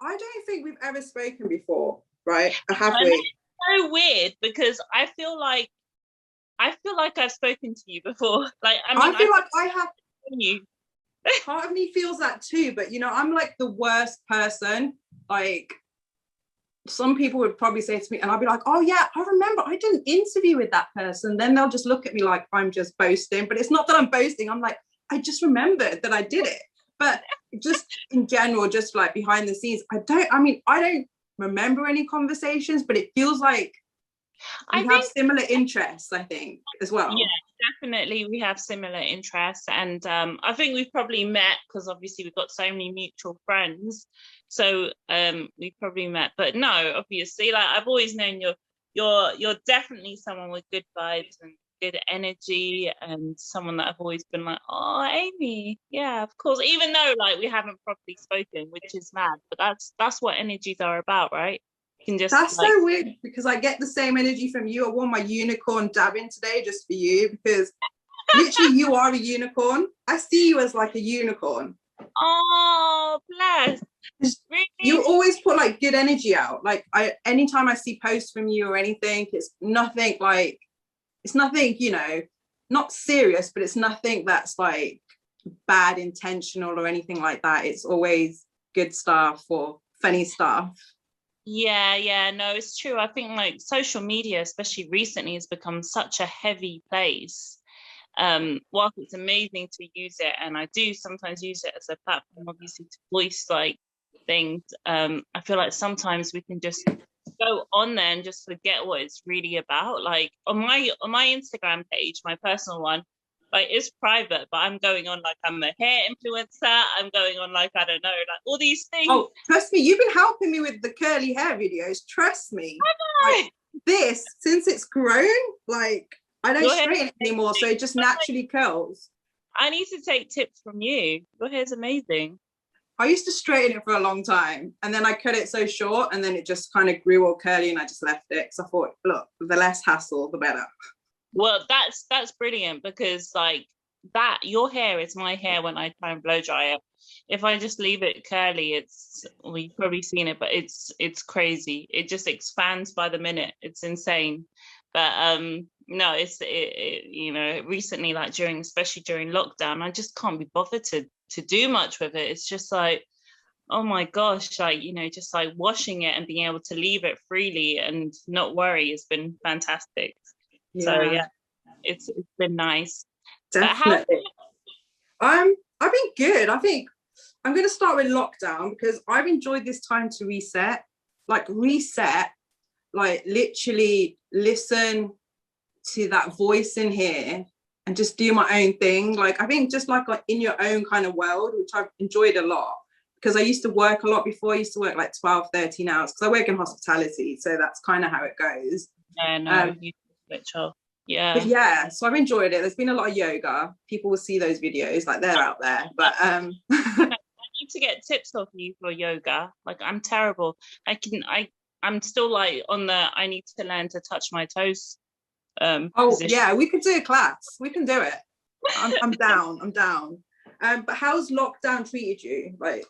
I don't think we've ever spoken before, right? Or have And we? it's so weird because I feel like I've spoken to you before. Like, I mean, I feel like I have. you. Part of me feels that too, but you know, I'm like the worst person. Like, some people would probably say to me, and I'll be like, oh yeah, I remember I did an interview with that person. Then they'll just look at me like I'm just boasting, but it's not that I'm boasting. I'm like, I just remembered that I did it. But just in general, just like behind the scenes, I don't remember any conversations, but it feels like we have similar interests, I think, as well. Yeah, definitely we have similar interests. And I think we've probably met because obviously we've got so many mutual friends. So we probably met. But no, obviously, like I've always known you're definitely someone with good vibes and good energy, and someone that I've always been like, oh, Amy, yeah, of course. Even though like we haven't properly spoken, which is mad, but that's what energies are about, right? Can just that's so weird because I get the same energy from you. I wore my unicorn dabbing today just for you because literally you are a unicorn. I see you as like a unicorn. Oh, bless. Really? You always put like good energy out. Like anytime I see posts from you or anything, it's nothing, you know, not serious, but it's nothing that's like bad intentional or anything like that. It's always good stuff or funny stuff. Yeah, no, it's true. I think like social media, especially recently, has become such a heavy place. Whilst it's amazing to use it, and I do sometimes use it as a platform, obviously, to voice like things, I feel like sometimes we can just go on there and just forget what it's really about. Like on my Instagram page, my personal one, like it's private, but I'm going on like I'm a hair influencer. I'm going on like, I don't know, like all these things. Oh, trust me, you've been helping me with the curly hair videos. Trust me. Like this, since it's grown, like I don't straighten it anymore, so it just naturally curls. I need to take tips from you. Your hair's amazing. I used to straighten it for a long time, and then I cut it so short, and then it just kind of grew all curly, and I just left it because I thought, look, the less hassle, the better. Well, that's brilliant because like that, your hair is my hair when I try and blow dry it. If I just leave it curly, well, you've probably seen it, but it's crazy. It just expands by the minute. It's insane. But no, you know, recently, like especially during lockdown, I just can't be bothered to do much with it. It's just like, oh my gosh, like, you know, just like washing it and being able to leave it freely and not worry has been fantastic. Yeah. So yeah, it's been nice. Definitely. I've been good. I think I'm going to start with lockdown because I've enjoyed this time to reset, like literally listen to that voice in here and just do my own thing. Like, I think just like in your own kind of world, which I've enjoyed a lot because I used to work a lot before. I used to work like 12, 13 hours because I work in hospitality. So that's kind of how it goes. Yeah, no, you switch off. Yeah. But yeah, so I've enjoyed it. There's been a lot of yoga. People will see those videos, like they're out there. But I need to get tips off you for yoga. Like I'm terrible. I'm still like on the I need to learn to touch my toes. Position. Yeah, we could do a class. We can do it. I'm down. I'm down. But how's lockdown treated you? Like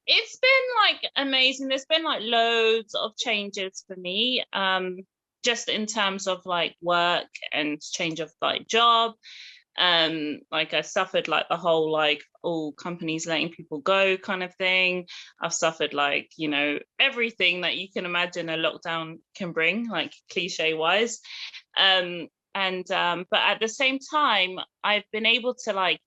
it's been like amazing. There's been like loads of changes for me. Just in terms of like work and change of like job. Like I suffered like the whole like all companies letting people go kind of thing. I've suffered like, you know, everything that you can imagine a lockdown can bring, like cliche wise. But at the same time, I've been able to like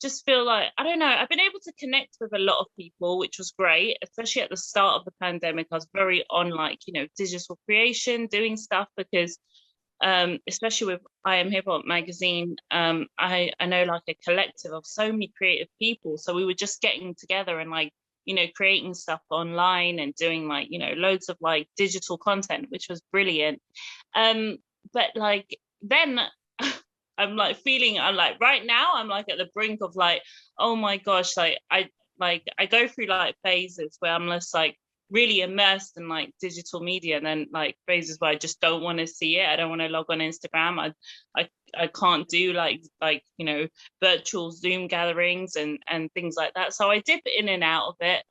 just feel like, I don't know, I've been able to connect with a lot of people, which was great, especially at the start of the pandemic. I was very on like, you know, digital creation, doing stuff because especially with I Am Hip Hop magazine, I know like a collective of so many creative people. So we were just getting together and like, you know, creating stuff online and doing like, you know, loads of like digital content, which was brilliant. But like then I'm like right now I'm like at the brink of like, oh my gosh, like I go through like phases where I'm just like really immersed in like digital media, and then like phases where I just don't want to see it. I don't want to log on Instagram. I can't do like you know, virtual Zoom gatherings and things like that. So I dip in and out of it.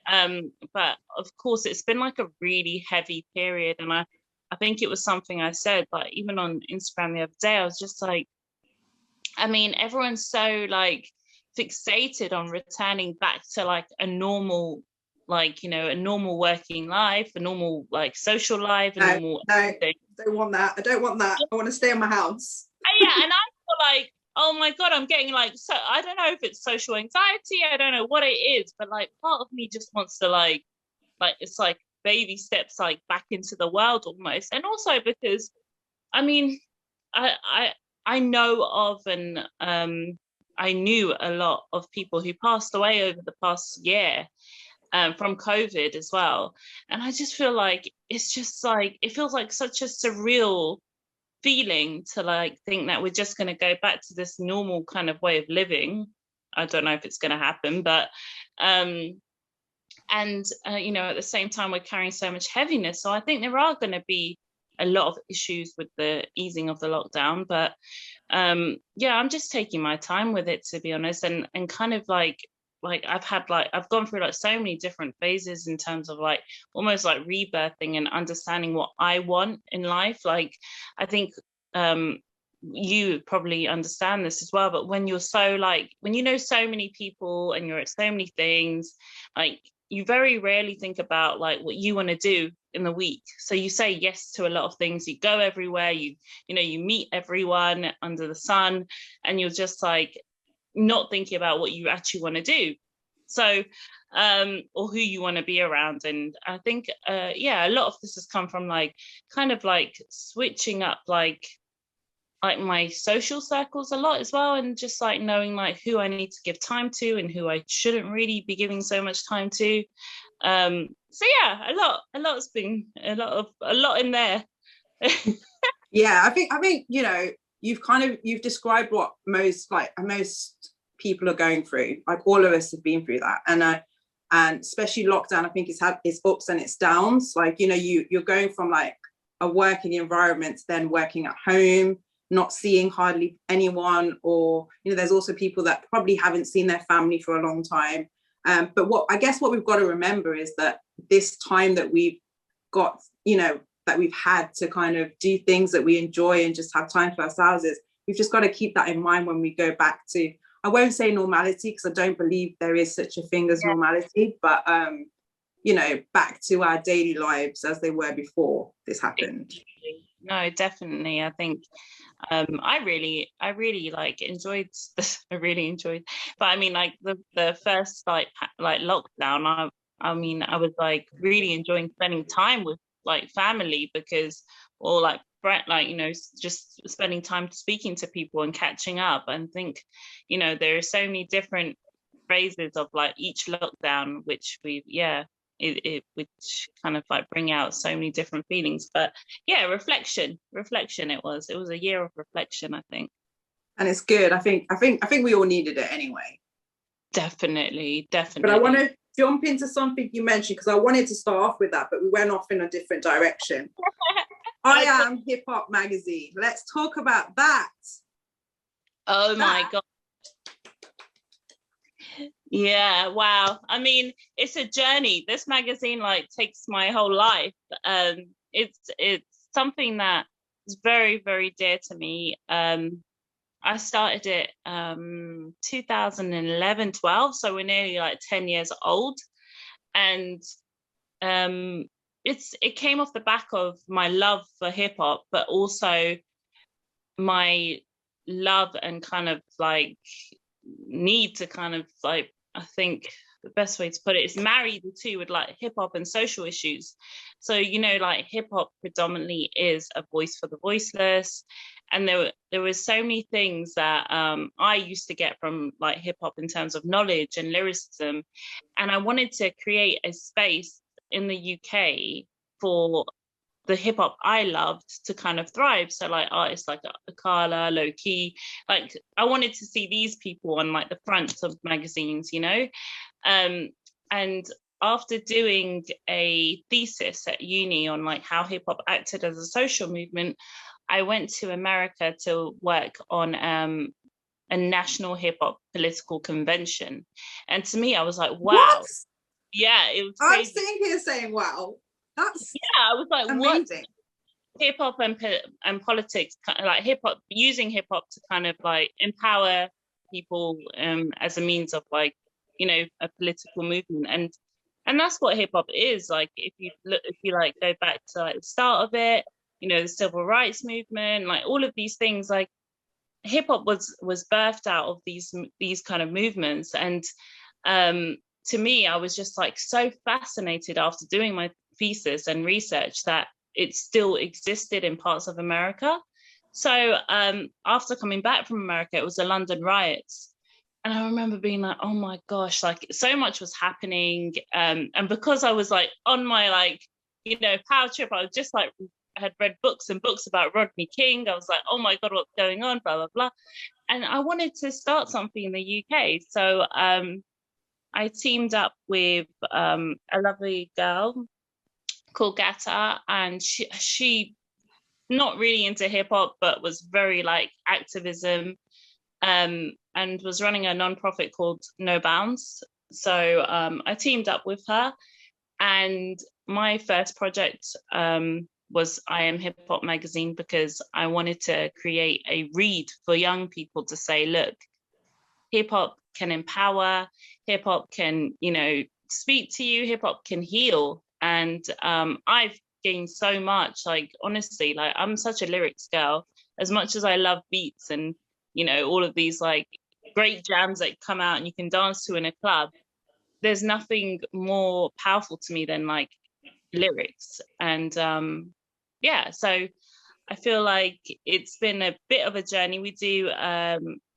But of course, it's been like a really heavy period. And I think it was something I said, like even on Instagram the other day, I was just like, I mean, everyone's so like fixated on returning back to like a normal, like, you know, a normal working life, a normal like social life, a normal everything. I don't want that. I don't want that. I want to stay in my house. Yeah, and I feel like, oh my God, I'm getting like, so I don't know if it's social anxiety, I don't know what it is, but like part of me just wants to like it's like baby steps like back into the world almost. And also because I mean, I know of and I knew a lot of people who passed away over the past year from COVID as well. And I just feel like it's just like, it feels like such a surreal feeling to like think that we're just going to go back to this normal kind of way of living. I don't know if it's going to happen, but you know, at the same time we're carrying so much heaviness. So I think there are going to be a lot of issues with the easing of the lockdown, but yeah, I'm just taking my time with it, to be honest, and kind of like I've gone through like so many different phases in terms of like almost like rebirthing and understanding what I want in life. Like I think you probably understand this as well, but when you're so like, when you know so many people and you're at so many things, like you very rarely think about like what you want to do in the week. So you say yes to a lot of things, you go everywhere, you know, you meet everyone under the sun, and you're just like not thinking about what you actually want to do. So or who you want to be around. And I think yeah, a lot of this has come from like kind of like switching up like my social circles a lot as well, and just like knowing like who I need to give time to and who I shouldn't really be giving so much time to. So yeah, a lot's been a lot in there. Yeah, I think you know, you've described what most people are going through. Like all of us have been through that, and especially lockdown, I think it's had its ups and its downs. Like, you know, you're going from like a working environment to then working at home, not seeing hardly anyone, or you know, there's also people that probably haven't seen their family for a long time. But what we've got to remember is that this time that we've got, you know, that we've had to kind of do things that we enjoy and just have time for ourselves, is we've just got to keep that in mind when we go back to, I won't say normality, because I don't believe there is such a thing as normality, but you know, back to our daily lives as they were before this happened. No, definitely. I think I really like enjoyed this. I really enjoyed, but I mean, like the first like lockdown, I mean, I was like really enjoying spending time with like family, because, or like you know, just spending time speaking to people and catching up. And think, you know, there are so many different phases of like each lockdown, which which kind of like bring out so many different feelings. But yeah, reflection, it was a year of reflection, I think. And it's good. I think we all needed it anyway. Definitely. But I want to jump into something you mentioned, because I wanted to start off with that, but we went off in a different direction. I Am Hip Hop magazine. Let's talk about that. Oh my God. Yeah, wow. I mean, it's a journey. This magazine like takes my whole life. It's something that is very, very dear to me. I started it 2011, 12, so we're nearly like 10 years old. And it came off the back of my love for hip hop, but also my love and kind of like need to kind of like, I think the best way to put it is marry the two with like hip hop and social issues. So, you know, like hip hop predominantly is a voice for the voiceless. And there were so many things that I used to get from like hip hop in terms of knowledge and lyricism. And I wanted to create a space in the UK for the hip hop I loved to kind of thrive. So like artists like Akala, Low Key, like I wanted to see these people on like the front of magazines, you know? And after doing a thesis at uni on like how hip hop acted as a social movement, I went to America to work on a national hip hop political convention. And to me, I was like, wow. What? yeah, it was I'm crazy. sitting here saying, wow, that's Yeah, I was like, what? amazing. Hip hop and politics, like hip hop, using hip hop to kind of like empower people as a means of like, you know, a political movement, and that's what hip hop is. Like if you look, if you like go back to like the start of it, you know, the civil rights movement, like all of these things, like hip hop was birthed out of these kind of movements. And to me, I was just like so fascinated after doing my thesis and research that it still existed in parts of America. So after coming back from America, it was the London riots. And I remember being like, oh my gosh, like so much was happening. And because I was like on my like, you know, power trip, I was just like, I had read books and books about Rodney King. I was like, oh my God, what's going on, blah, blah, blah. And I wanted to start something in the UK. So I teamed up with a lovely girl called Gata, and she not really into hip hop, but was very like activism, and was running a nonprofit called No Bounds. So I teamed up with her, and my first project was I Am Hip Hop magazine, because I wanted to create a read for young people to say, look, hip hop can empower, hip hop can, you know, speak to you, hip hop can heal. And I've gained so much, like honestly, like I'm such a lyrics girl. As much as I love beats and, you know, all of these like great jams that come out and you can dance to in a club, there's nothing more powerful to me than like lyrics. And yeah, so I feel like it's been a bit of a journey. We do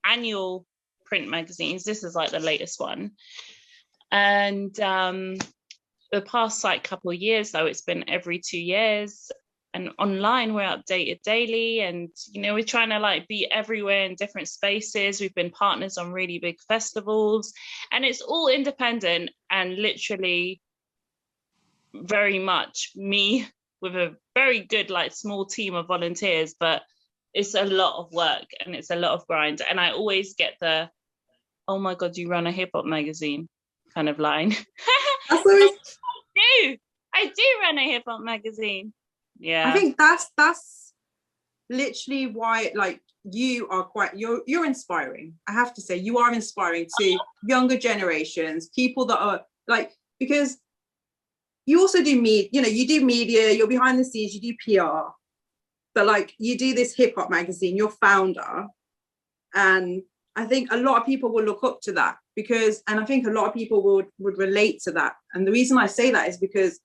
annual print magazines. This is like the latest one. And the past like couple of years, though, it's been every 2 years. And online, we're updated daily. And, you know, we're trying to like be everywhere in different spaces. We've been partners on really big festivals. And it's all independent and literally very much me with a very good like small team of volunteers, but it's a lot of work and it's a lot of grind. And I always get the, oh my God, you run a hip hop magazine kind of line. That's always, I do run a hip hop magazine. Yeah. I think that's literally why, like, you are you're inspiring. I have to say, you are inspiring to younger generations, people that are like, because you also do media, you know, you do media, you're behind the scenes, you do PR, but like you do this hip hop magazine, you're founder. And I think a lot of people will look up to that because, and I think a lot of people would relate to that. And the reason I say that is because,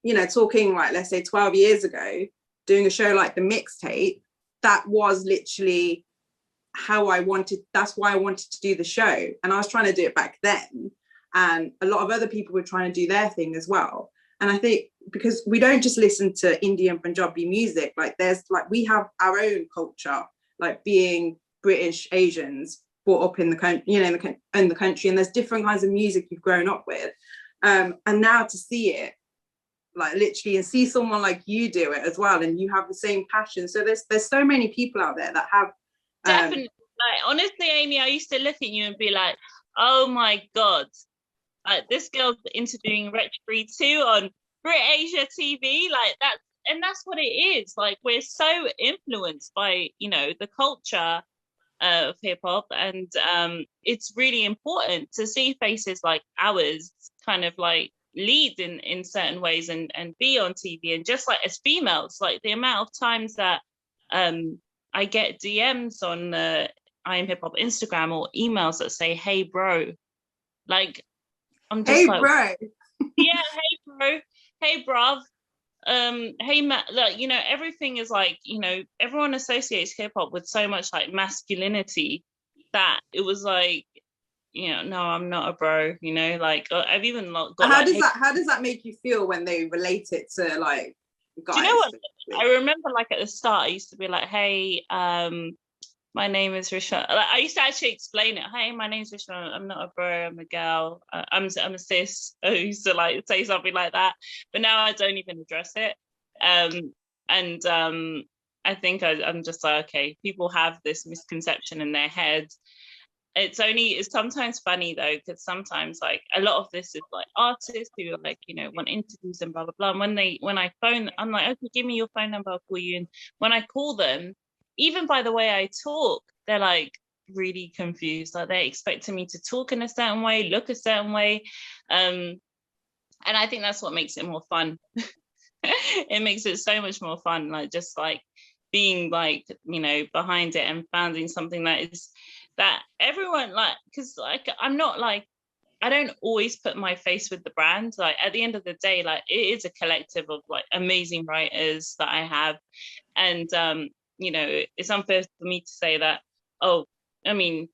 you know, talking like, let's say 12 years ago, doing a show like The Mixtape, that was literally how that's why I wanted to do the show. And I was trying to do it back then. And a lot of other people were trying to do their thing as well. And I think because we don't just listen to Indian Punjabi music, like there's like, we have our own culture, like being British Asians brought up in the country, you know, in the country, and there's different kinds of music you've grown up with. And now to see it, like literally, and see someone like you do it as well, and you have the same passion. So there's so many people out there that have definitely. Like honestly, Amy, I used to look at you and be like, oh my God, this girl's interviewing Wretch Breed 2 on Brit Asia TV, like that. And that's what it is. Like we're so influenced by, you know, the culture of hip hop, and it's really important to see faces like ours kind of like lead in certain ways and be on TV. And just like as females, like the amount of times that I get DMs on I Am Hip Hop Instagram or emails that say, hey bro, like I'm just hey like, bro, yeah, hey bro, hey bruv, hey Matt, like, you know, everything is like, you know, everyone associates hip hop with so much like masculinity that it was like, you know, no, I'm not a bro, you know, like I've even got how does that make you feel when they relate it to like guys? Do you know what? I remember like at the start I used to be like, hey, my name is Rishma. Like, I used to actually explain it. Hey, my name's Rishma. I'm not a bro. I'm a girl. I'm a cis. I used to like say something like that, but now I don't even address it. I think I'm just like, okay, people have this misconception in their head, It's sometimes funny though, because sometimes like a lot of this is like artists who are like, want interviews and blah blah blah. And when I phone, I'm like, okay, give me your phone number, I'll call you. And when I call them, even by the way I talk, they're like really confused. Like they're expecting me to talk in a certain way, look a certain way. And I think that's what makes it more fun. It makes it so much more fun, like just like being like, behind it and founding something that everyone like, because like I'm not like, I don't always put my face with the brand. Like at the end of the day, like it is a collective of like amazing writers that I have. And it's unfair for me to say that, oh, I mean,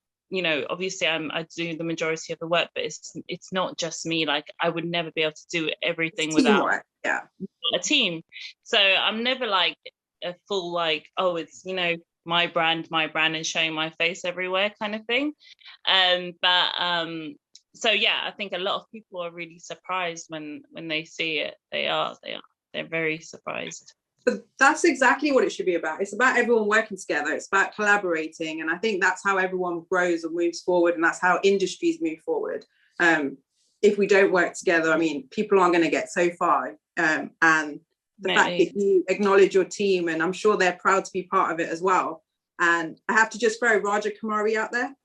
obviously I do the majority of the work, but it's not just me. Like I would never be able to do everything without a team. So I'm never like a full like, oh, it's my brand and showing my face everywhere kind of thing. So yeah, I think a lot of people are really surprised when they see it. They're very surprised. But that's exactly what it should be about. It's about everyone working together. It's about collaborating. And I think that's how everyone grows and moves forward. And that's how industries move forward. If we don't work together, I mean, people aren't going to get so far. And the fact that you acknowledge your team, and I'm sure they're proud to be part of it as well. And I have to just throw Raja Kumari out there.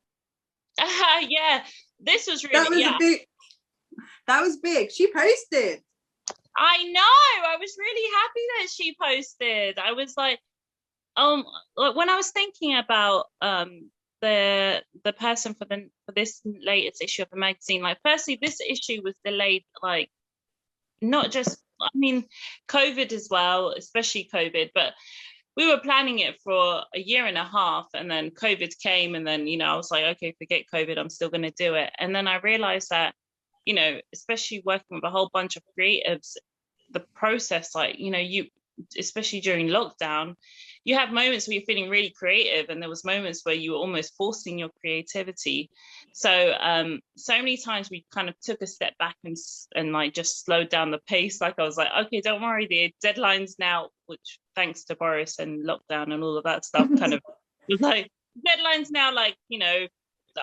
Yeah, this was really, that was big. She posted. I know. I was really happy that she posted. I was like, when I was thinking about the person for this latest issue of the magazine, like firstly, this issue was delayed, like not just, I mean, COVID as well, especially COVID, but we were planning it for a year and a half, and then COVID came, and then I was like, okay, forget COVID, I'm still going to do it. And then I realized that especially working with a whole bunch of creatives, the process, like you especially during lockdown, you have moments where you're feeling really creative, and there was moments where you were almost forcing your creativity. So many times we kind of took a step back and like just slowed down the pace. Like I was like, okay, don't worry, the deadline's now, which thanks to Boris and lockdown and all of that stuff kind of was like, deadline's now, like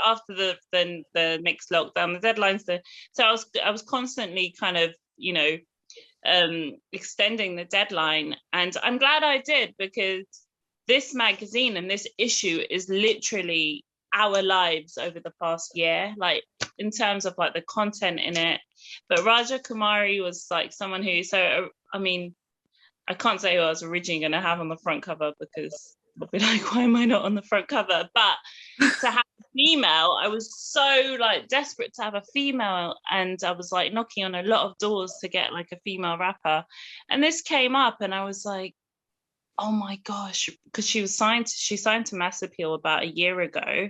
after the next lockdown, the deadline's so I was constantly kind of extending the deadline, and I'm glad I did, because this magazine and this issue is literally our lives over the past year, like in terms of like the content in it. But Raja Kumari was like someone who, so I mean, I can't say who I was originally going to have on the front cover, because I'll be like, why am I not on the front cover? But to have a female, I was so like desperate to have a female, and I was like knocking on a lot of doors to get like a female rapper, and this came up, and I was like, oh my gosh, because she signed to Mass Appeal about a year ago,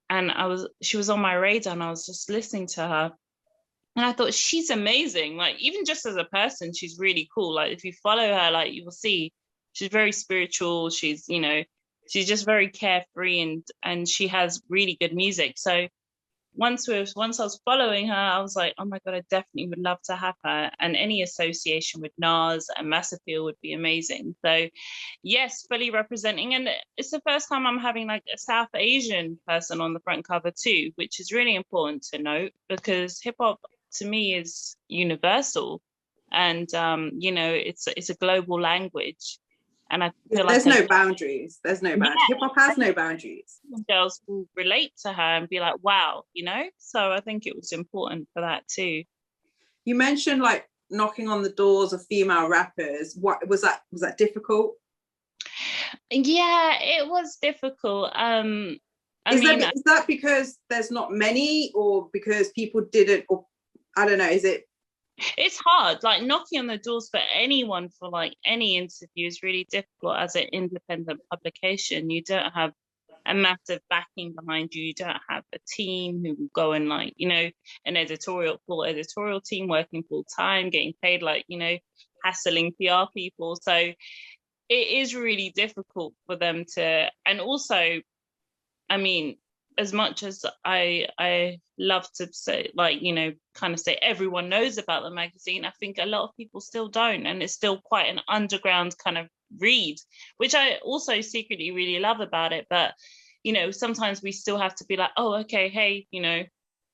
and she was on my radar, and I was just listening to her, and I thought, she's amazing. Like even just as a person, she's really cool. Like if you follow her, like you will see she's very spiritual. She's she's just very carefree, and she has really good music. So once I was following her, I was like, oh my God, I definitely would love to have her. And any association with Nas and Mass Appeal would be amazing. So yes, fully representing. And it's the first time I'm having like a South Asian person on the front cover too, which is really important to note, because hip hop to me is universal. And it's a global language. And I feel there's no boundaries. There's no boundaries. Hip hop has no boundaries. Girls will relate to her and be like, wow, So I think it was important for that too. You mentioned like knocking on the doors of female rappers. What was that? Was that difficult? Yeah, it was difficult. Is that because there's not many, or because people didn't, or I don't know, is it? It's hard, like knocking on the doors for anyone for like any interview is really difficult. As an independent publication, you don't have a massive backing behind you. You don't have a team who will go and like, an full editorial team working full time, getting paid, like, hassling PR people. So it is really difficult for them to, and also, I mean, as much as I love to say, like, kind of say everyone knows about the magazine, I think a lot of people still don't. And it's still quite an underground kind of read, which I also secretly really love about it. But, you know, sometimes we still have to be like, oh, okay, hey, you know,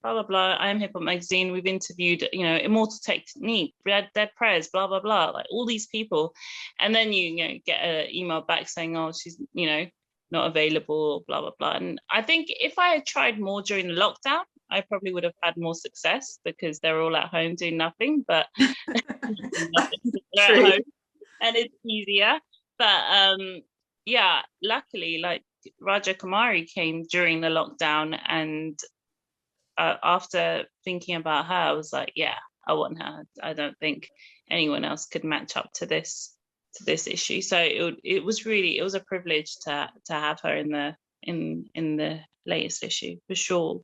blah, blah, blah. I Am Hip Hop Magazine. We've interviewed, you know, Immortal Technique, Dead Prez, blah, blah, blah, like all these people. And then you know, get an email back saying, oh, she's, you know, not available, blah, blah, blah. And I think if I had tried more during the lockdown, I probably would have had more success because they're all at home doing nothing, but they're at home and it's easier. But yeah, luckily, like Raja Kumari came during the lockdown, and after thinking about her, I was like, yeah, I want her. I don't think anyone else could match up to this issue. So it was a privilege to have her in the latest issue, for sure.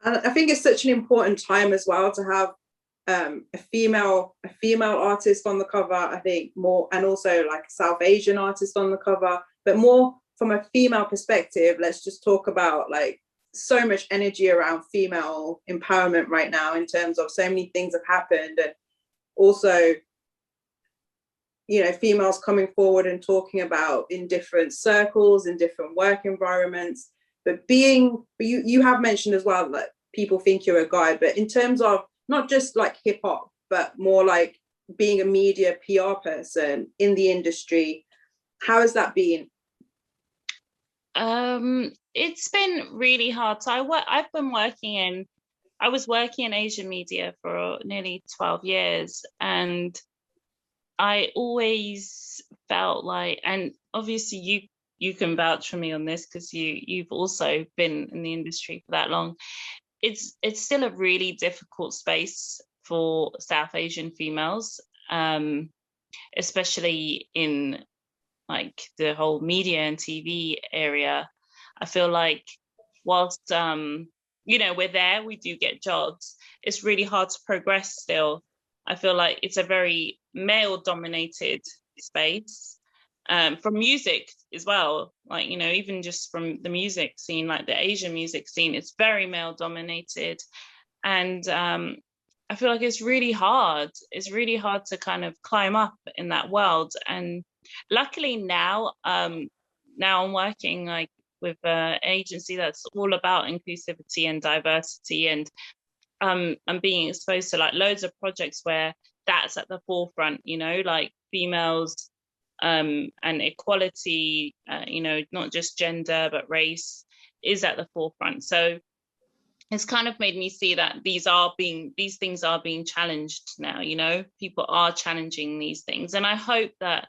And I think it's such an important time as well to have a female artist on the cover. I think more, and also like a South Asian artist on the cover, but more from a female perspective. Let's just talk about like so much energy around female empowerment right now, in terms of so many things have happened, and also, you know, females coming forward and talking about in different circles, in different work environments. But you have mentioned as well that people think you're a guy, but in terms of not just like hip hop, but more like being a media PR person in the industry, how has that been? It's been really hard. So I was working in Asian media for nearly 12 years, and I always felt like, and obviously you can vouch for me on this because you've also been in the industry for that long. It's still a really difficult space for South Asian females, especially in like the whole media and TV area. I feel like whilst you know, we're there, we do get jobs, it's really hard to progress still. I feel like it's a very male dominated space, from music as well, like, you know, even just from the music scene, like the Asian music scene, it's very male dominated. And I feel like it's really hard to kind of climb up in that world. And luckily now I'm working like with an agency that's all about inclusivity and diversity, and I'm being exposed to like loads of projects where that's at the forefront, you know, like females and equality, you know, not just gender but race is at the forefront. So it's kind of made me see that these things are being challenged now, you know, people are challenging these things. And I hope that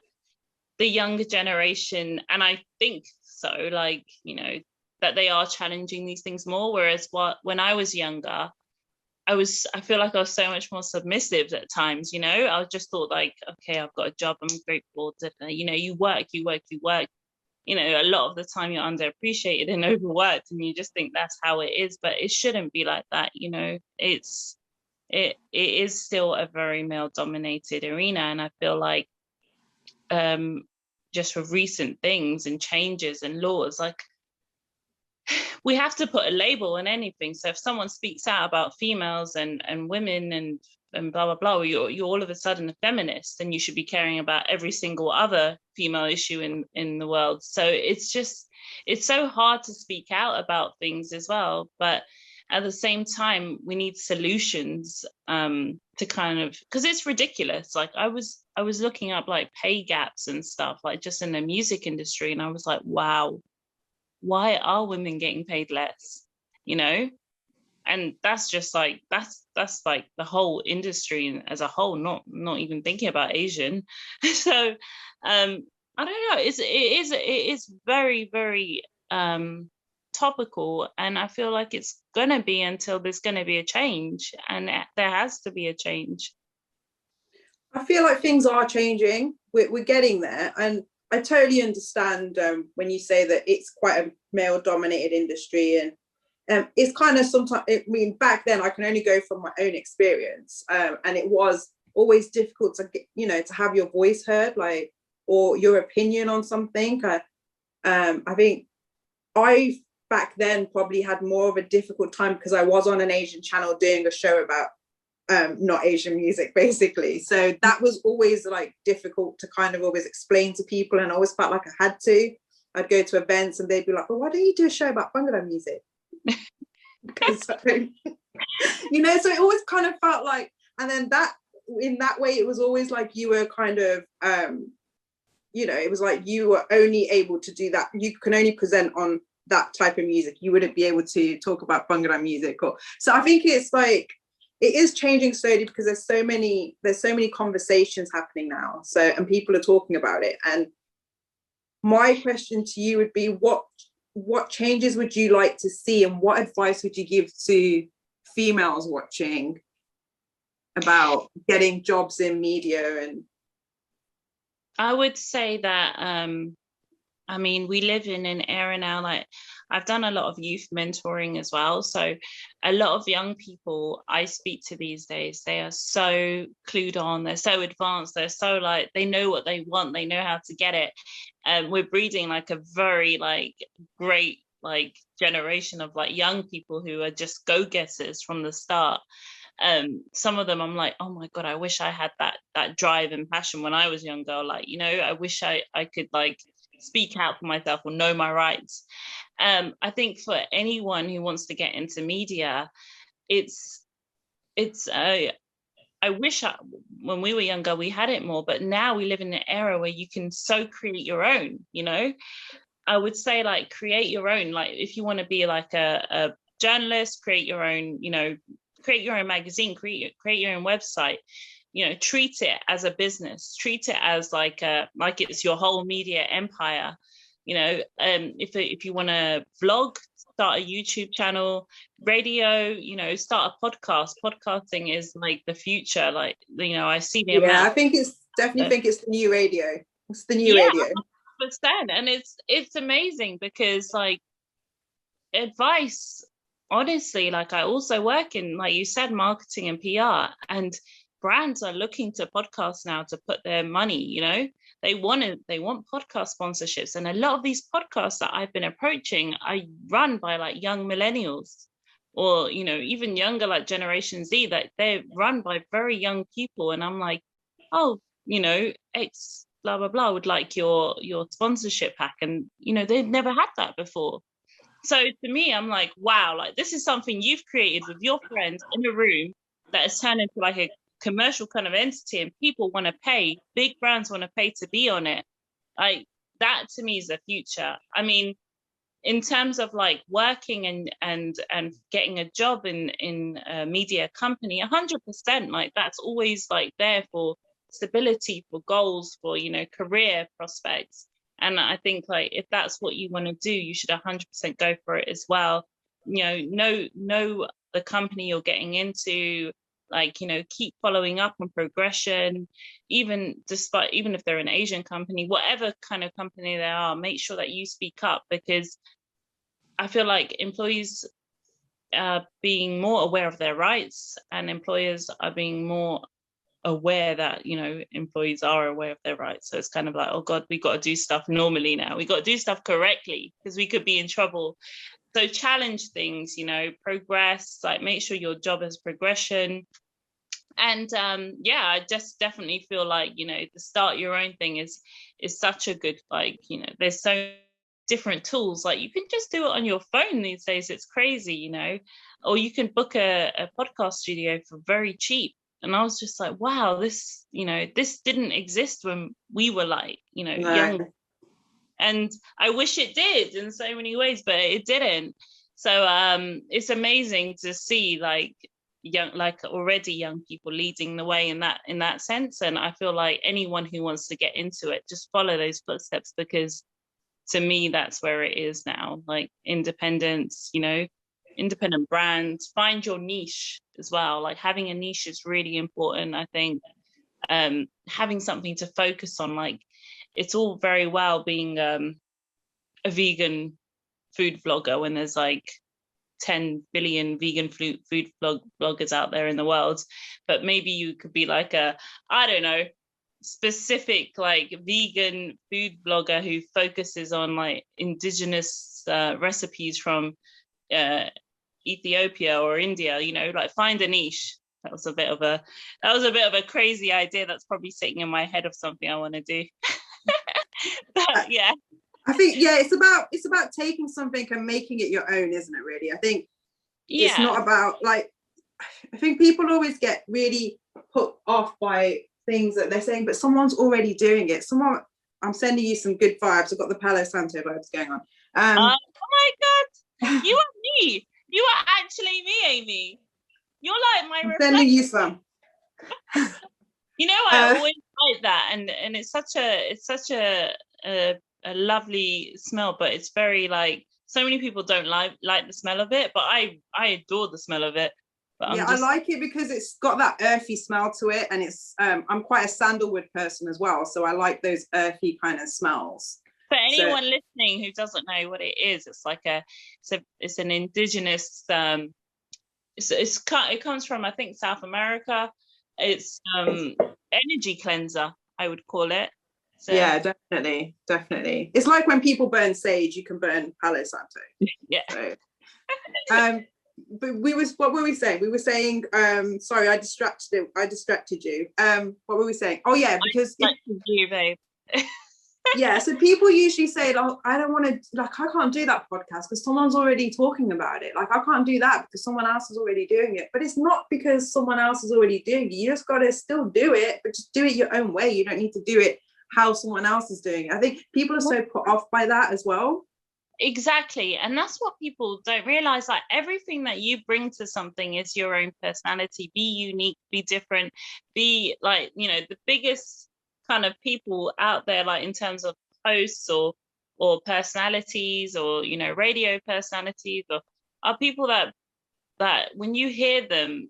the younger generation, and I think so, like, you know, that they are challenging these things more. Whereas when I was younger, I feel like I was so much more submissive at times, you know. I just thought like, okay, I've got a job, I'm grateful, you know, you work. You know, a lot of the time you're underappreciated and overworked, and you just think that's how it is, but it shouldn't be like that, you know. It is still a very male dominated arena, and I feel like just with recent things and changes and laws, like we have to put a label on anything. So if someone speaks out about females and women and blah blah blah, you're all of a sudden a feminist, and you should be caring about every single other female issue in the world. So it's so hard to speak out about things as well. But at the same time, we need solutions to kind of, because it's ridiculous. Like I was looking up like pay gaps and stuff, like just in the music industry, and I was like, wow, why are women getting paid less, you know? And that's just like that's like the whole industry as a whole, not even thinking about Asian. So I don't know, it is very, very topical, and I feel like it's gonna be until there's gonna be a change, and there has to be a change. I feel like things are changing. We're getting there, and I totally understand when you say that it's quite a male-dominated industry, and it's kind of sometimes. I mean, back then I can only go from my own experience, and it was always difficult to get, you know, to have your voice heard, like, or your opinion on something. I think I back then probably had more of a difficult time because I was on an Asian channel doing a show about not Asian music, basically. So that was always like difficult to kind of always explain to people, and I always felt like I had to. I'd go to events and they'd be like, well, why don't you do a show about bungalow music? Because you know, so it always kind of felt like, and then that in that way it was always like you were kind of you know, it was like you were only able to do that, you can only present on that type of music, you wouldn't be able to talk about bungalow music. Or so I think it's like it is changing slowly because there's so many conversations happening now, so, and people are talking about it. And my question to you would be, what changes would you like to see, and what advice would you give to females watching about getting jobs in media? And I would say that I mean, we live in an era now, like I've done a lot of youth mentoring as well. So a lot of young people I speak to these days, they are so clued on, they're so advanced, they're so like, they know what they want, they know how to get it. And we're breeding like a very like great like generation of like young people who are just go-getters from the start. Some of them I'm like, oh my God, I wish I had that drive and passion when I was younger. Like, you know, I wish I could like speak out for myself or know my rights. I think for anyone who wants to get into media, I wish when we were younger we had it more, but now we live in an era where you can so create your own, you know. I would say like create your own, like if you want to be like a journalist, create your own, you know, create your own magazine, create your own website, you know, treat it as a business, treat it as like it's your whole media empire, you know. If you want to vlog, start a YouTube channel, radio, you know, start a podcast. Podcasting is like the future, like, you know, I see the amount. I think it's definitely think it's the new radio. It's the new radio. radio. 100%. And it's amazing because like advice, honestly, like I also work in, like you said, marketing and PR, and brands are looking to podcasts now to put their money, you know, they want podcast sponsorships. And a lot of these podcasts that I've been approaching are run by like young millennials, or, you know, even younger, like Generation Z, that they're run by very young people. And I'm like, oh, you know, X blah blah blah would like your sponsorship pack, and you know, they've never had that before. So to me, I'm like, wow, like this is something you've created with your friends in a room that has turned into like a commercial kind of entity, and people want to pay, big brands want to pay to be on it. Like that to me is the future. I mean, in terms of like working and getting a job in a media company, 100%, like that's always like there for stability, for goals, for, you know, career prospects. And I think like if that's what you want to do, you should 100% go for it as well. You know the company you're getting into, like, you know, keep following up on progression, even if they're an Asian company, whatever kind of company they are, make sure that you speak up, because I feel like employees are being more aware of their rights, and employers are being more aware that, you know, employees are aware of their rights. So it's kind of like, oh God, we got to do stuff normally now. We got to do stuff correctly because we could be in trouble. So challenge things, you know, progress, like make sure your job has progression. And I just definitely feel like, you know, the start your own thing is such a good, like, you know, there's so different tools, like you can just do it on your phone these days. It's crazy, you know, or you can book a podcast studio for very cheap. And I was just like, wow, this, you know, this didn't exist when we were like, you know, young. And I wish it did in so many ways, but it didn't. So it's amazing to see like already young people leading the way in that sense. And I feel like anyone who wants to get into it, just follow those footsteps, because to me, that's where it is now. Like independence, you know, independent brands, find your niche as well. Like having a niche is really important, I think. Having something to focus on, like it's all very well being a vegan food vlogger when there's like 10 billion vegan food bloggers out there in the world, but maybe you could be like I don't know, specific like vegan food blogger who focuses on like indigenous recipes from Ethiopia or India, you know, like find a niche. That was a bit of a crazy idea that's probably sitting in my head of something I want to do. But yeah. I think, yeah, it's about taking something and making it your own, isn't it, really? I think it's not about, like, I think people always get really put off by things that they're saying, but someone's already doing it. I'm sending you some good vibes. I've got the Palo Santo vibes going on. Oh my God, you are me. You are actually me, Amy. You're like my reflection. Sending you some. You know, I always like that, and it's such a lovely smell, but it's very, like, so many people don't like the smell of it, but I adore the smell of it. But yeah, I like it because it's got that earthy smell to it, and it's I'm quite a sandalwood person as well, so I like those earthy kind of smells. For anyone listening who doesn't know what it is, it's like it's an indigenous it comes from, I think, South America. It's energy cleanser, I would call it. So, yeah, definitely. It's like when people burn sage, you can burn Palo Santo. Yeah. So, but what were we saying? We were saying, sorry, I distracted you. What were we saying? Oh yeah, because you, babe. Yeah, so people usually say, like, I don't want to, like, I can't do that podcast because someone's already talking about it. Like, I can't do that because someone else is already doing it. But it's not because someone else is already doing it. You just got to still do it, but just do it your own way. You don't need to do it how someone else is doing it. I think people are so put off by that as well. Exactly. And that's what people don't realize. Like, everything that you bring to something is your own personality. Be unique, be different, be, like, you know, the biggest kind of people out there, like in terms of hosts or personalities, or, you know, radio personalities, or are people that when you hear them,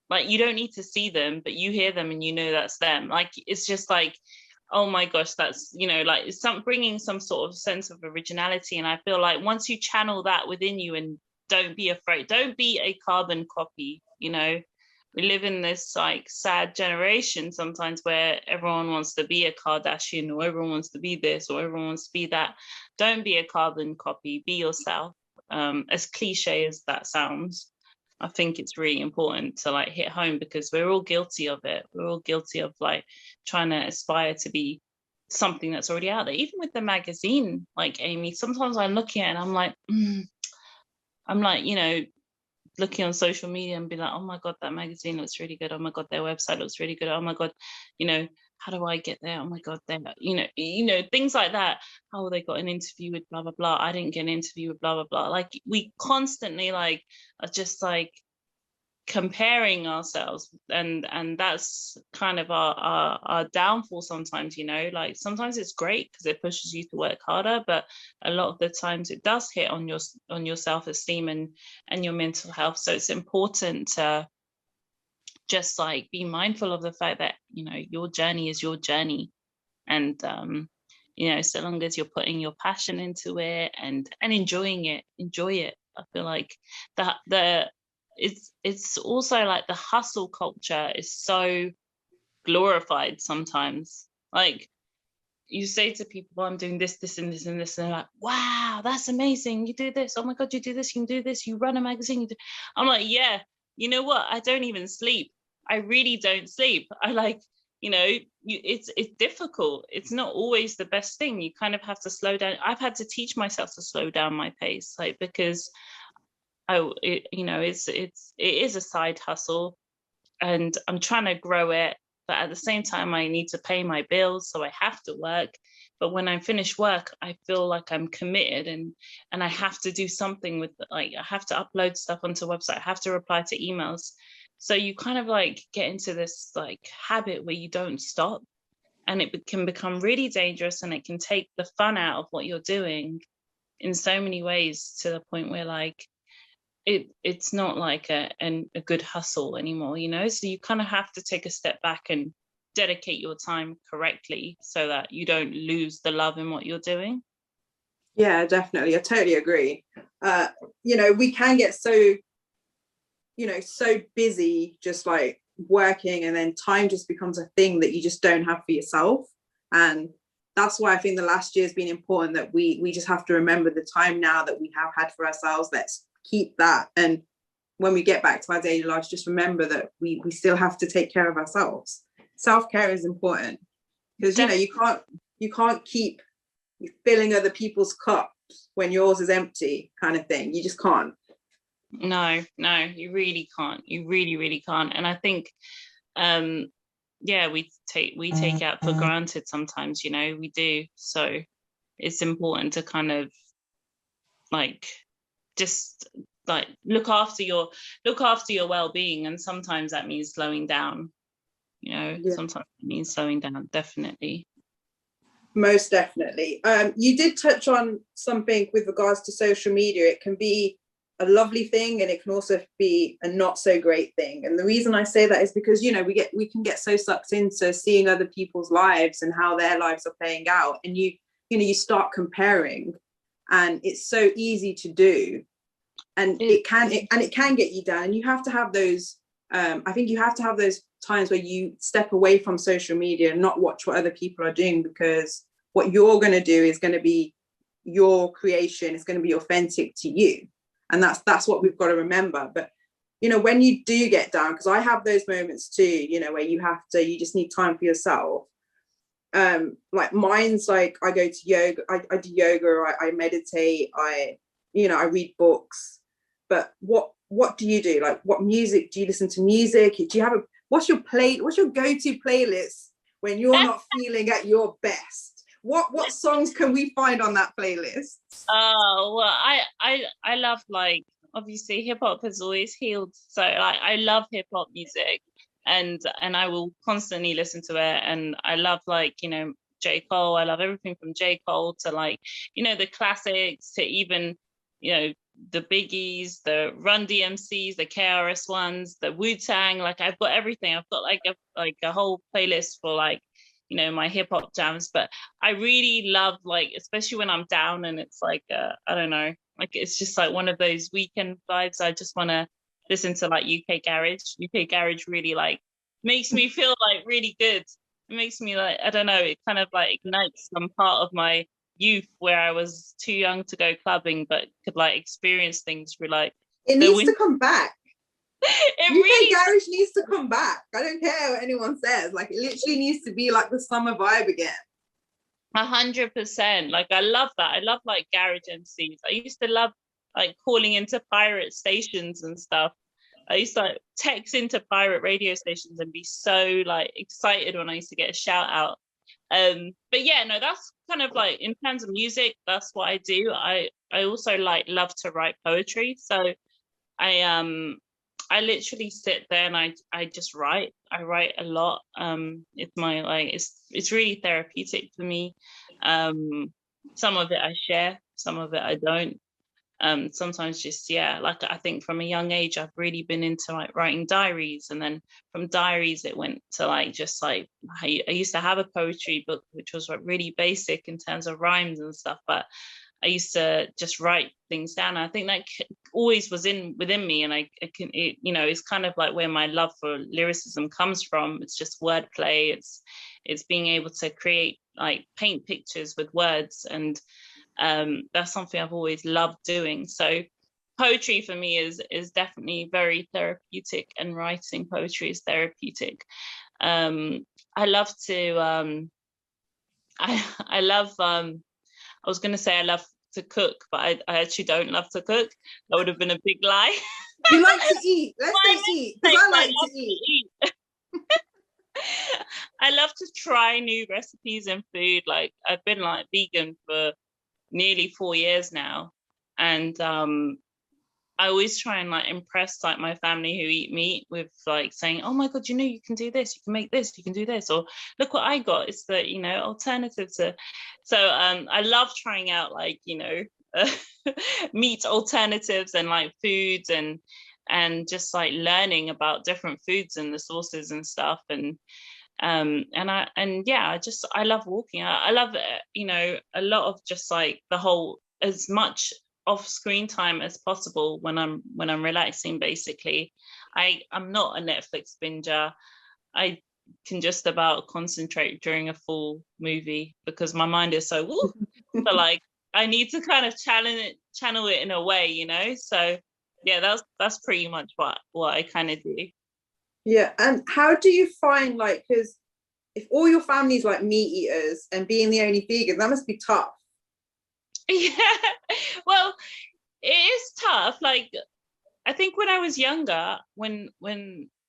like, you don't need to see them, but you hear them and you know that's them. Like, it's just like, oh my gosh, that's, you know, like, it's bringing some sort of sense of originality. And I feel like once you channel that within you, and don't be afraid, don't be a carbon copy, you know. We live in this, like, sad generation sometimes where everyone wants to be a Kardashian, or everyone wants to be this, or everyone wants to be that. Don't be a carbon copy, be yourself. As cliche as that sounds, I think it's really important to, like, hit home, because we're all guilty of it. We're all guilty of, like, trying to aspire to be something that's already out there. Even with the magazine, like, Amy, sometimes I look at it and I'm like, you know, looking on social media and be like, oh my God, that magazine looks really good. Oh my God, their website looks really good. Oh my God, you know, how do I get there? Oh my God, you know, things like that. Oh, they got an interview with blah, blah, blah. I didn't get an interview with blah, blah, blah. Like, we constantly, like, are just, like, comparing ourselves, and that's kind of our downfall sometimes, you know. Like, sometimes it's great because it pushes you to work harder, but a lot of the times it does hit on your self-esteem and your mental health. So it's important to just, like, be mindful of the fact that, you know, your journey is your journey, and you know, so long as you're putting your passion into it and enjoy it. I feel like it's also, like, the hustle culture is so glorified sometimes. Like, you say to people, well, I'm doing this, this, and this, and this, and they're like, wow, that's amazing. You do this. Oh my God, you do this, you can do this. You run a magazine. I'm like, yeah, you know what? I don't even sleep. I really don't sleep. I, like, you know, it's difficult. It's not always the best thing. You kind of have to slow down. I've had to teach myself to slow down my pace, like, because you know, it is a side hustle, and I'm trying to grow it, but at the same time I need to pay my bills, so I have to work. But when I finish work, I feel like I'm committed, and I have to do something with, like, I have to upload stuff onto a website, I have to reply to emails. So you kind of, like, get into this, like, habit where you don't stop, and it can become really dangerous, and it can take the fun out of what you're doing in so many ways, to the point where, like, it's not like a good hustle anymore, you know. So you kind of have to take a step back and dedicate your time correctly, so that you don't lose the love in what you're doing. Yeah, definitely. I totally agree. You know, we can get so, you know, so busy just, like, working, and then time just becomes a thing that you just don't have for yourself. And that's why I think the last year has been important, that we just have to remember the time now that we have had for ourselves. Let's keep that, and when we get back to our daily lives, just remember that we still have to take care of ourselves. Self-care is important, because, you know, you can't keep you're filling other people's cups when yours is empty, kind of thing. You just can't. No, you really can't. You really can't. And I think yeah, we take out for granted sometimes, you know, we do. So it's important to kind of like just like look after your well-being, and sometimes that means slowing down, you know. Yeah. Sometimes it means slowing down, definitely. Most definitely. You did touch on something with regards to social media. It can be a lovely thing, and it can also be a not so great thing. And the reason I say that is because, you know, we can get so sucked into seeing other people's lives and how their lives are playing out, and you start comparing, and it's so easy to do, and it can get you down. And you have to have those I think you have to have those times where you step away from social media and not watch what other people are doing, because what you're going to do is going to be your creation. It's going to be authentic to you. And that's what we've got to remember. But, you know, when you do get down, because I have those moments too, you know, where you just need time for yourself. Like mine's like, I go to yoga, I do yoga, I meditate, I read books. But what do you do? Like, what music do you listen to? Music? Do you have what's your go-to playlist when you're not feeling at your best? What songs can we find on that playlist? Oh, well, I love, like, obviously hip hop has always healed. So I love hip hop music, and I will constantly listen to it. And I love, like, you know, J. Cole. I love everything from J. Cole to, like, you know, the classics, to even, you know, the Biggies, the Run DMCs, the KRS Ones, the Wu-Tang. Like, I've got everything. I've got like a whole playlist for, like, you know, my hip hop jams. But I really love, like, especially when I'm down and it's like I don't know, like, it's just like one of those weekend vibes. I just want to listen to, like, UK garage really, like, makes me feel, like, really good. It makes me, like, I don't know, it kind of, like, ignites some part of my youth where I was too young to go clubbing but could, like, experience things through, like, it needs to come back. It UK really garage needs to come back. I don't care what anyone says. Like, it literally needs to be like the summer vibe again. 100%. Like, I love that. I love, like, garage MCs. I used to love, like, calling into pirate stations and stuff. I used to, like, text into pirate radio stations and be so, like, excited when I used to get a shout out. But yeah, no, that's kind of, like, in terms of music, that's what I do. I also, like, love to write poetry. So I literally sit there and I just write. I write a lot. It's my, like, it's really therapeutic for me. Some of it I share, some of it I don't. Sometimes just, yeah, like, I think from a young age I've really been into, like, writing diaries, and then from diaries it went to, like, just, like, I used to have a poetry book which was, like, really basic in terms of rhymes and stuff, but I used to just write things down. I think that always was within me, and I can, you know, it's kind of like where my love for lyricism comes from. It's just wordplay. It's being able to create, like, paint pictures with words, and that's something I've always loved doing. So poetry for me is definitely very therapeutic, and writing poetry is therapeutic. I love to I love I was going to say I love to cook, but I actually don't love to cook. That would have been a big lie. You like to eat. Let's say eat, because I like to eat. I love to try new recipes and food. Like, I've been, like, vegan for nearly 4 years now, and I always try and, like, impress, like, my family who eat meat with, like, saying, oh my god, you know, you can do this, you can make this, you can do this, or look what I got. It's the, you know, alternative to. So I love trying out, like, you know, meat alternatives and, like, foods, and just, like, learning about different foods and the sources and stuff. And yeah, I love walking. I love, you know, a lot of just, like, the whole, as much off screen time as possible when I'm relaxing. Basically, I'm not a Netflix binger. I can just about concentrate during a full movie because my mind is so woo. So, like, I need to kind of channel it in a way, you know. So yeah, that's pretty much what I kind of do. Yeah. And how do you find, like, because if all your family's, like, meat eaters and being the only vegan, that must be tough. Yeah. Well, it is tough. Like, I think when I was younger, when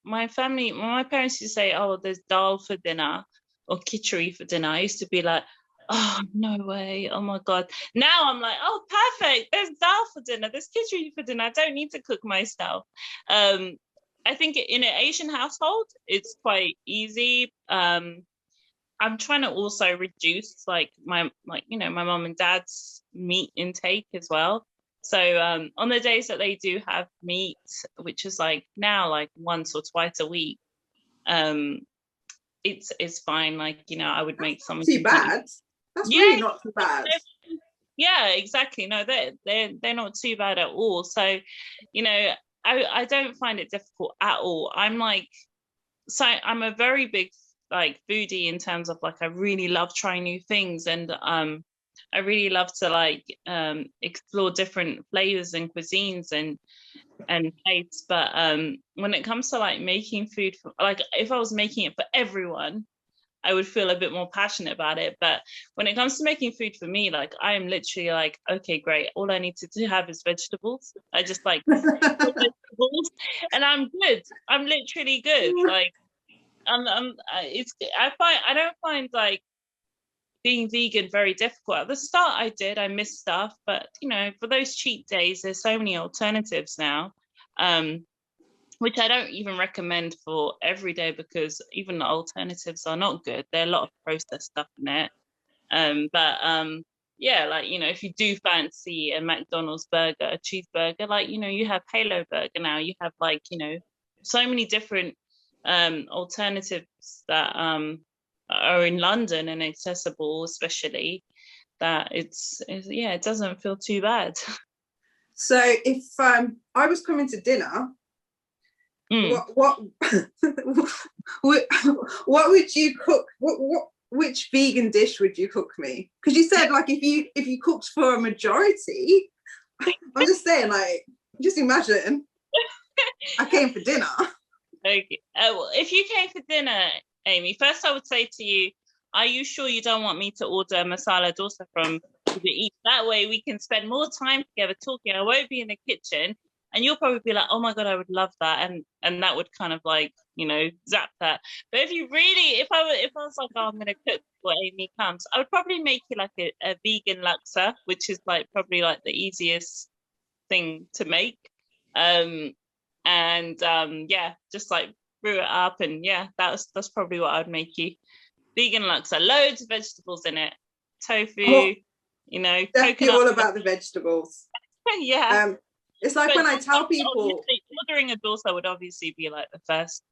my parents used to say, "Oh, there's dal for dinner or khichdi for dinner," I used to be like, "Oh, no way! Oh my god!" Now I'm like, "Oh, perfect! There's dal for dinner. There's khichdi for dinner. I don't need to cook myself." I think in an Asian household, it's quite easy. I'm trying to also reduce like my my mom and dad's meat intake as well. So on the days that they do have meat, which is like now like once or twice a week, um, it's fine. Like, I would make something Too completely. bad. That's Yeah, really not too bad. yeah, exactly. No, they're not too bad at all. So, I don't find it difficult at all. I'm a very big like foodie in terms of like I really love trying new things, and I really love to like explore different flavors and cuisines and tastes. But when it comes to like making food for, like if I was making it for everyone, I would feel a bit more passionate about it. But when it comes to making food for me, like I am literally like, okay, great. All I need to have is vegetables. I just like vegetables, and I'm good. I'm literally good. Like I don't find like being vegan very difficult. At the start I missed stuff, but for those cheat days, there's so many alternatives now. Which I don't even recommend for every day, because even the alternatives are not good. There are a lot of processed stuff in it. But yeah, like if you do fancy a McDonald's burger, a cheeseburger, like you have Halo Burger now. You have like so many different alternatives that are in London and accessible, especially, that yeah, it doesn't feel too bad. So if I was coming to dinner, Mm. what what would you cook? Which vegan dish would you cook me? Because you said like if you cooked for a majority, I'm just saying, like, just imagine I came for dinner. Okay. Well, if you came for dinner, Amy, first I would say to you, are you sure you don't want me to order masala dosa from Uber Eats? That way we can spend more time together talking. I won't be in the kitchen, and you'll probably be like, "Oh my god, I would love that," and that would kind of like zap that. But if you really, if I was like, "Oh, I'm gonna cook before Amy comes," I would probably make you like a vegan laksa, which is like probably like the easiest thing to make. Um, and yeah, just like brew it up, and yeah, that's probably what I would make you. Vegan laksa, loads of vegetables in it, tofu, Definitely coconut. all about the vegetables. Yeah, It's like but when I tell people, ordering a dosa would obviously be like the first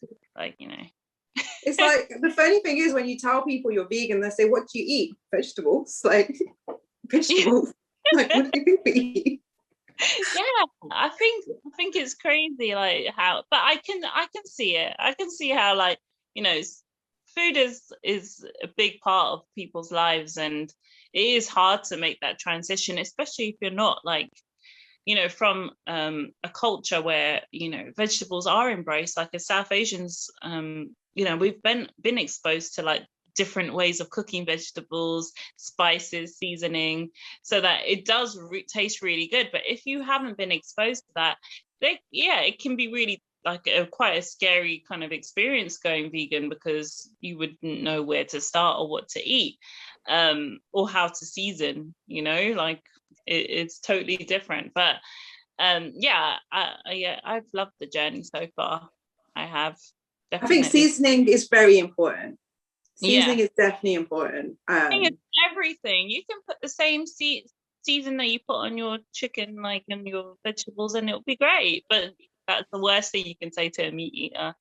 food, like it's like the funny thing is when you tell people you're vegan, they say, "What do you eat?" Vegetables, like vegetables. Like, what do you think we eat? Yeah, I think it's crazy like how, but I can see it. I can see how, like, food is a big part of people's lives, and it is hard to make that transition, especially if you're not like from a culture where vegetables are embraced, like as South Asians. We've been exposed to like different ways of cooking vegetables, spices, seasoning, so that it does taste really good. But if you haven't been exposed to that, yeah, it can be really like quite a scary kind of experience going vegan, because you wouldn't know where to start or what to eat, or how to season, like it's totally different. But yeah, I've loved the journey so far. I have, I think definitely. seasoning is very important. Yeah, Seasoning is definitely important. thing is, everything you can put the same season that you put on your chicken, like, and your vegetables, and it'll be great. But that's the worst thing you can say to a meat eater.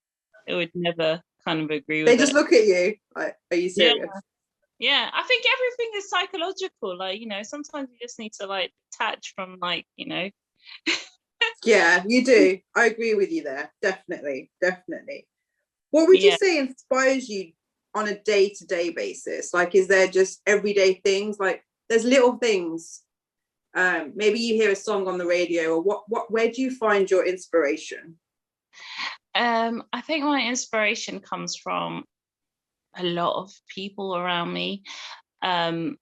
They would never kind of agree They with just it. look at you like, "Are you Yeah, serious?" yeah. I think everything is psychological. Like, sometimes you just need to like detach from like, Yeah, you do. I agree with you there. Definitely, definitely. What would you yeah. say inspires you on a day-to-day basis? Like, is there just everyday things? Like, there's little things. Maybe you hear a song on the radio, or where do you find your inspiration? I think my inspiration comes from a lot of people around me. Um,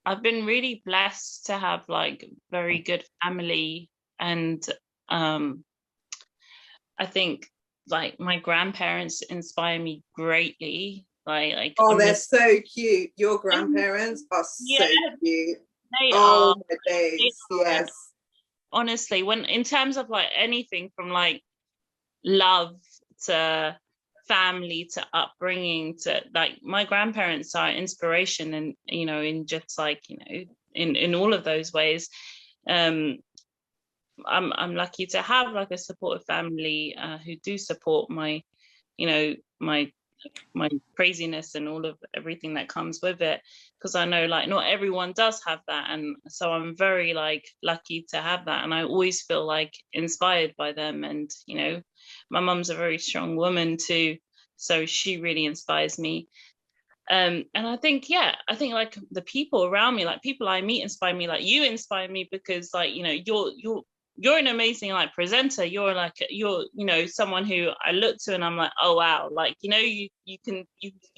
I've been really blessed to have like very good family, and I think like my grandparents inspire me greatly. Oh, they're honestly, so cute. Your grandparents are yeah, so cute. they Oh are. my They days. are. And Yes. honestly, when in terms of like anything from like love to family to upbringing to like my grandparents are inspiration, and in just like in all of those ways. um I'm lucky to have like a supportive family who do support my you know my my craziness and all of everything that comes with it, because I know like not everyone does have that, and so I'm very like lucky to have that, and I always feel like inspired by them. And my mum's a very strong woman too, so she really inspires me. And I think like the people around me, like people I meet inspire me, like you inspire me, because like you're an amazing like presenter. You're like someone who I look to and I'm like, oh wow, like you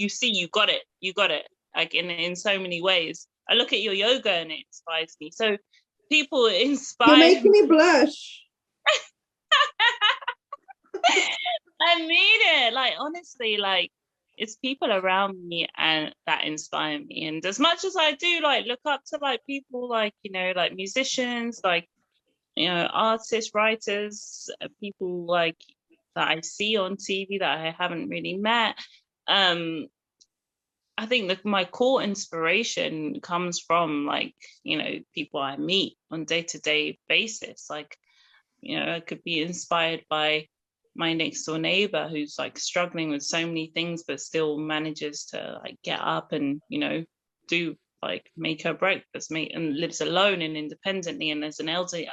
see you got it, like in so many ways. I look at your yoga and it inspires me. So people You're inspire making me. me blush. I need it. Like honestly, like it's people around me and that inspire me. And as much as I do like look up to like people like, like musicians, like, artists, writers, people like that I see on TV that I haven't really met. I think that my core inspiration comes from like, people I meet on day-to-day basis. Like, I could be inspired by my next door neighbor who's like struggling with so many things but still manages to like get up and do like make her breakfast, and lives alone and independently, and as an elderly,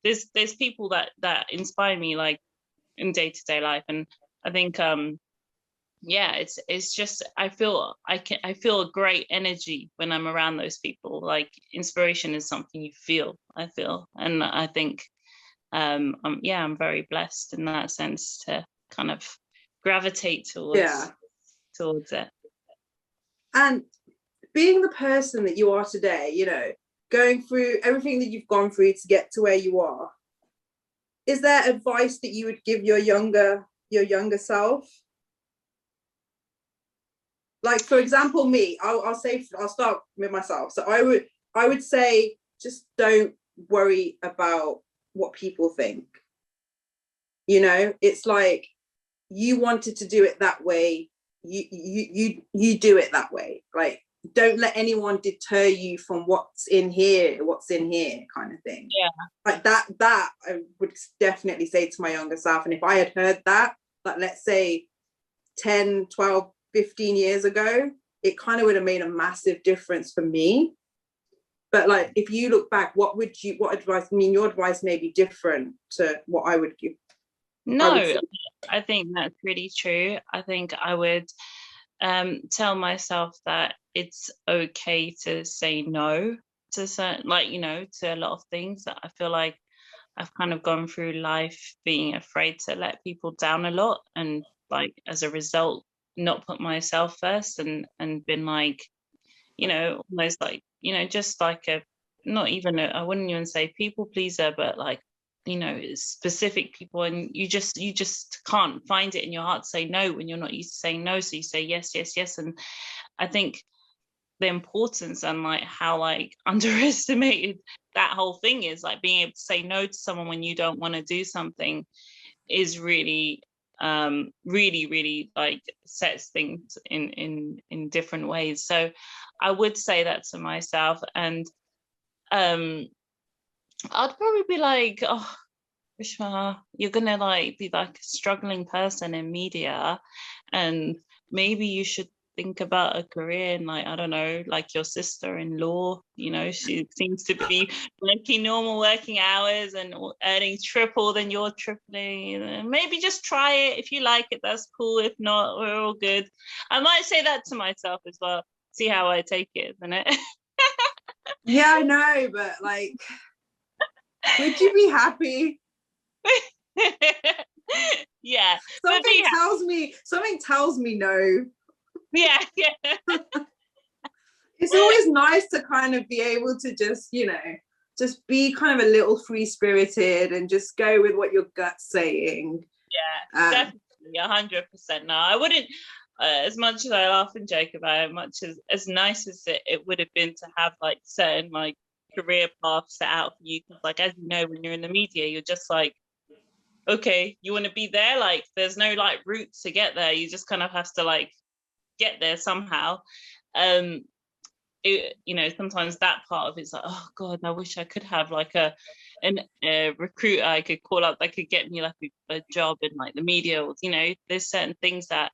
there's people that inspire me like in day-to-day life. And I think yeah, it's just I feel a great energy when I'm around those people. Like inspiration is something you feel, I feel. And I think I'm very blessed in that sense to kind of gravitate Yeah. towards it. And being the person that you are today, going through everything that you've gone through to get to where you are, is there advice that you would give your younger self? Like, for example, me, I'll start with myself. So I would say, just don't worry about what people think. It's like, you wanted to do it that way, you do it that way. Like, don't let anyone deter you from what's in here kind of thing. Yeah. Like that I would definitely say to my younger self. And if I had heard that, like, let's say 10, 12, 15 years ago, it kind of would have made a massive difference for me. But like, if you look back, what advice, your advice may be different to what I would give. No, I think that's really true. I think I would tell myself that it's okay to say no to certain, like, to a lot of things. That I feel like I've kind of gone through life being afraid to let people down a lot, and like as a result not put myself first, and been like, almost like, just like a, not even I wouldn't even say people pleaser, but like, specific people, and you just can't find it in your heart to say no when you're not used to saying no, so you say yes, yes, yes. And I think the importance and like how like underestimated that whole thing is, like being able to say no to someone when you don't want to do something is really really, really like sets things in different ways. So I would say that to myself. And I'd probably be like, oh, Rishma, you're gonna like be like a struggling person in media, and maybe you should think about a career in, like, I don't know, like your sister in law. She seems to be working normal working hours and earning triple than you're tripling. Maybe just try it. If you like it, that's cool. If not, we're all good. I might say that to myself as well. See how I take it, isn't it? Yeah, I know, but like, would you be happy? Yeah. Something tells me no. Yeah. It's always nice to kind of be able to just, you know, just be kind of a little free-spirited and just go with what your gut's saying. Yeah, definitely, 100%. No, I wouldn't, as much as I laugh and joke about it, much as nice as it would have been to have like certain like career paths set out for you, because like, as you know, when you're in the media, you're just like, okay, you want to be there, like there's no like route to get there, you just kind of have to like get there somehow. You know, sometimes that part of it's like, oh god, I wish I could have like a recruiter I could call up that could get me like a job in like the media, or you know, there's certain things that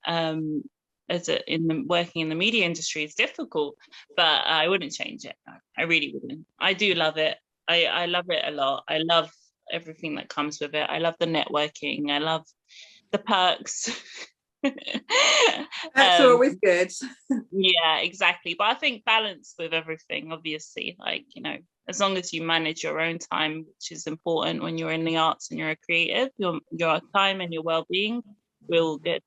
working in the media industry is difficult, but I wouldn't change it. No, I really wouldn't. I do love it. I love it a lot. I love everything that comes with it. I love the networking. I love the perks. That's always good. Yeah, exactly. But I think balance with everything, obviously, like, you know, as long as you manage your own time, which is important when you're in the arts and you're a creative, your time and your well-being will good.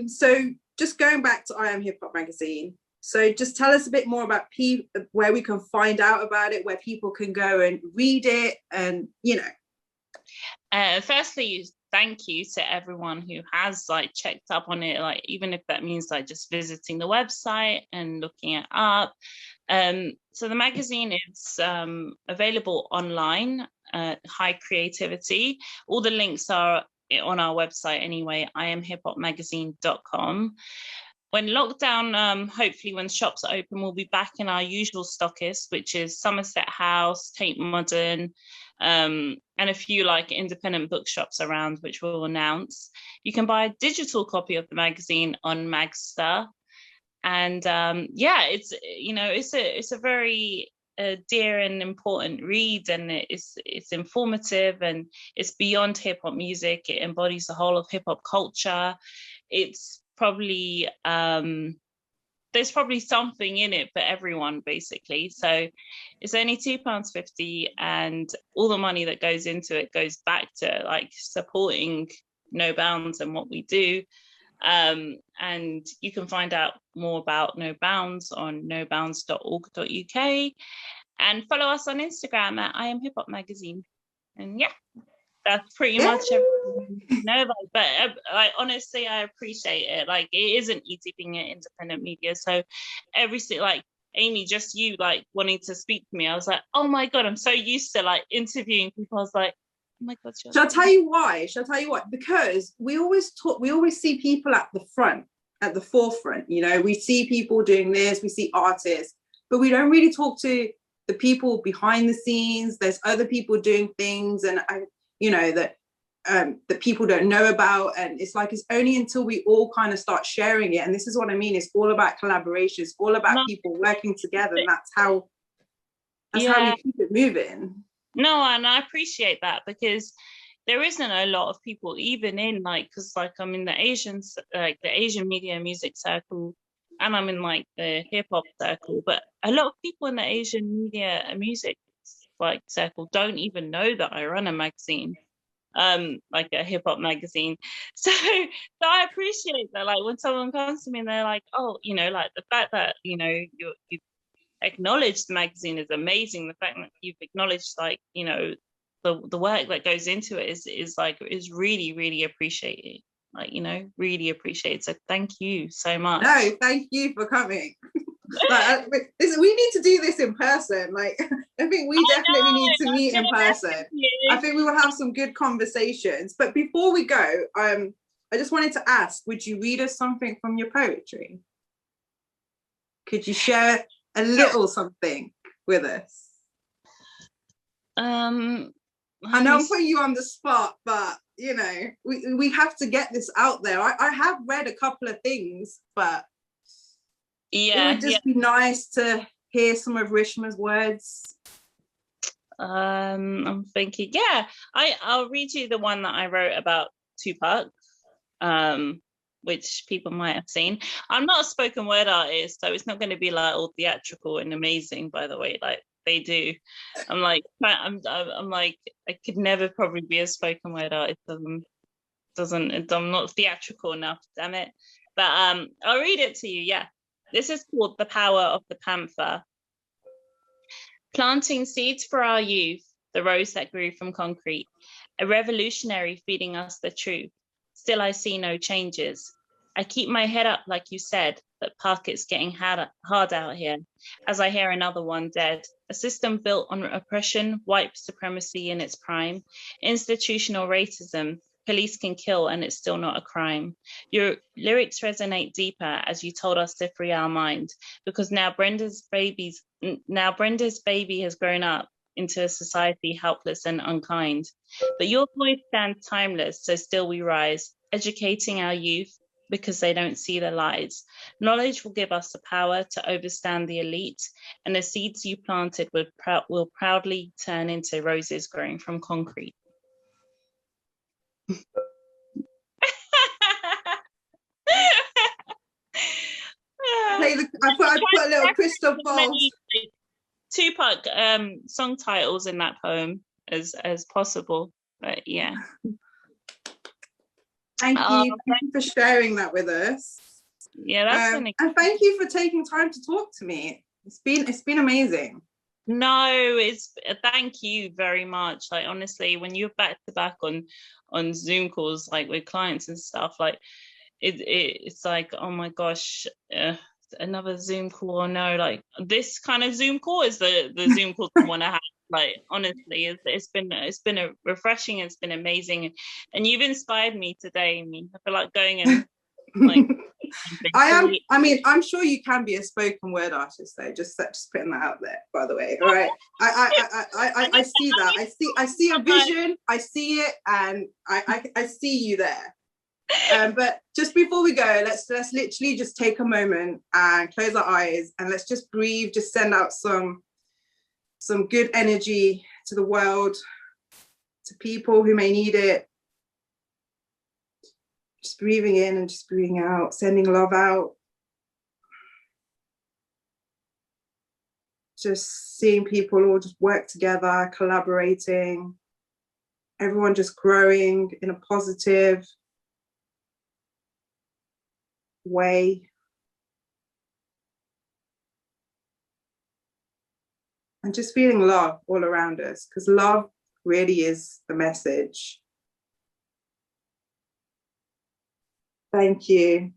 So just going back to I Am Hip Hop magazine, so just tell us a bit more about where we can find out about it, where people can go and read it, and you know. Firstly, thank you to everyone who has like checked up on it, like even if that means like just visiting the website and looking it up. So the magazine is available online, High Creativity. All the links are on our website anyway, iamhiphopmagazine.com. When lockdown, hopefully when shops are open, we'll be back in our usual stockists, which is Somerset House, Tate Modern, and a few like independent bookshops around, which we'll announce. You can buy a digital copy of the magazine on Magster. And yeah, it's, you know, it's a very dear and important read, and it's informative, and it's beyond hip hop music. It embodies the whole of hip hop culture. It's probably there's probably something in it for everyone, basically. So it's only £2.50, and all the money that goes into it goes back to like supporting No Bounds and what we do. And you can find out more about No Bounds on nobounds.org.uk, and follow us on Instagram at I Am Hip Hop Magazine. And yeah, that's pretty much everything you know about it. But like, honestly, I appreciate it. Like, it isn't easy being an independent media. So like Amy, just you like wanting to speak to me, I was like, oh my god, I'm so used to like interviewing people. I was like, oh my god. Shall I tell you why? Because we always see people at the front, at the forefront. You know, we see people doing this, we see artists, but we don't really talk to the people behind the scenes. There's other people doing things, and you know, that people don't know about. And it's like, it's only until we all kind of start sharing it. And this is what I mean. It's all about collaboration. It's all about people working together. And that's how we keep it moving. No, and I appreciate that, because there isn't a lot of people even in like, because like I'm in the Asian media and music circle, and I'm in like the hip hop circle, but a lot of people in the Asian media and music like circle don't even know that I run a magazine, like a hip hop magazine. So I appreciate that. Like when someone comes to me and they're like, oh, you know, like the fact that, you know, you acknowledged the magazine is amazing. The fact that you've acknowledged, like, you know, the work that goes into it is really, really appreciated. Like, you know, really appreciated. So thank you so much. No, thank you for coming. Like, we need to do this in person. Like, I think we definitely need to meet in person. I think we will have some good conversations. But before we go, I just wanted to ask, would you read us something from your poetry? Could you share a little something with us? I know I'm putting you on the spot, but you know, we have to get this out there. I have read a couple of things, but it would just be nice to hear some of Rishma's words. I'm thinking, I'll read you the one that I wrote about Tupac, which people might have seen. I'm not a spoken word artist, so it's not going to be like all theatrical and amazing, by the way, like they do. I'm like, I could never probably be a spoken word artist. I'm not theatrical enough, damn it. But I'll read it to you. Yeah. This is called The Power of the Panther. Planting seeds for our youth, the rose that grew from concrete, a revolutionary feeding us the truth. Still I see no changes. I keep my head up like you said, but puck, it's getting hard out here, as I hear another one dead. A system built on oppression, white supremacy in its prime, institutional racism. Police can kill and it's still not a crime. Your lyrics resonate deeper as you told us to free our mind, because now Brenda's baby has grown up into a society helpless and unkind. But your voice stands timeless, so still we rise, educating our youth because they don't see the lies. Knowledge will give us the power to overstand the elite, and the seeds you planted will proudly turn into roses growing from concrete. I put a little crystal ball. Tupac song titles in that poem as possible, but yeah. Thank you for sharing that with us. Yeah, that's and thank you for taking time to talk to me. It's been amazing. No, thank you very much. Like, honestly, when you're back to back on Zoom calls, like with clients and stuff, like it's like, oh my gosh, another Zoom call, or no, like this kind of Zoom call is the Zoom call I want to have. Like, honestly, it's been a refreshing, it's been amazing, and you've inspired me today. I mean, I feel like going and like I'm sure you can be a spoken word artist though, just putting that out there, by the way. All right. I see that. I see a vision, I see it, and I see you there. But just before we go, let's literally just take a moment and close our eyes, and let's just breathe, just send out some good energy to the world, to people who may need it. Just breathing in and just breathing out, sending love out. Just seeing people all just work together, collaborating, everyone just growing in a positive way. And just feeling love all around us, because love really is the message. Thank you.